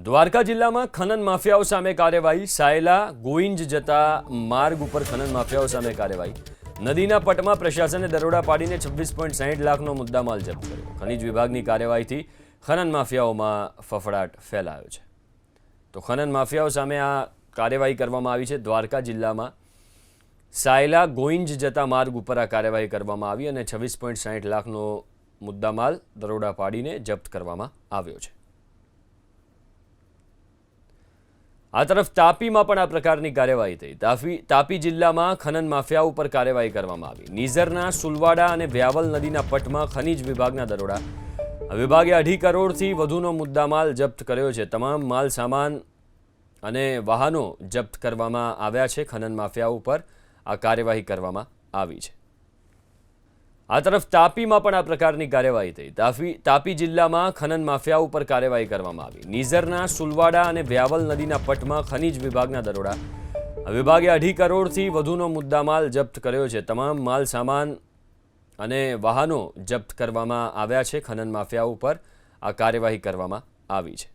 દ્વારકા જિલ્લામાં ખનન માફિયાઓ સામે કાર્યવાહી। સાયલા ગોઈંજ જતા માર્ગ ઉપર ખનન માફિયાઓ સામે કાર્યવાહી। નદીના પટમાં પ્રશાસને દરોડા પાડીને 26.60 લાખનો મુદ્દામાલ જપ્ત કર્યો। ખનીજ વિભાગની કાર્યવાહીથી ખનન માફિયાઓમાં ફફડાટ ફેલાયો છે। તો ખનન માફિયાઓ સામે આ કાર્યવાહી કરવામાં આવી છે। દ્વારકા જિલ્લામાં સાયલા ગોઈંજ જતા માર્ગ ઉપર આ કાર્યવાહી કરવામાં આવી અને 26.60 લાખનો મુદ્દામાલ દરોડા પાડીને જપ્ત કરવામાં આવ્યો છે। આ તરફ તાપીમાં પણ આ પ્રકારની કાર્યવાહી થઈ। તાપી જિલ્લામાં ખનન માફિયા ઉપર કાર્યવાહી કરવામાં આવી। નીઝરના સુલવાડા અને વ્યાવલ નદીના પટમાં ખનીજ વિભાગના દરોડા। વિભાગે 2.5 કરોડથી વધુનો મુદ્દામાલ જપ્ત કર્યો છે। તમામ માલ સામાન અને વાહનો જપ્ત કરવામાં આવ્યા છે। ખનન માફિયા ઉપર આ કાર્યવાહી કરવામાં આવી છે। આ તરફ તાપીમાં પણ આ પ્રકારની કાર્યવાહી થઈ। તાપી જિલ્લામાં ખનન માફિયા ઉપર કાર્યવાહી કરવામાં આવી। નીઝરના સુલવાડા અને વ્યાવલ નદીના પટમાં ખનીજ વિભાગના દરોડા। વિભાગે 2.5 કરોડથી વધુનો મુદ્દામાલ જપ્ત કર્યો છે। તમામ માલ સામાન અને વાહનો જપ્ત કરવામાં આવ્યા છે। ખનન માફિયા ઉપર આ કાર્યવાહી કરવામાં આવી છે।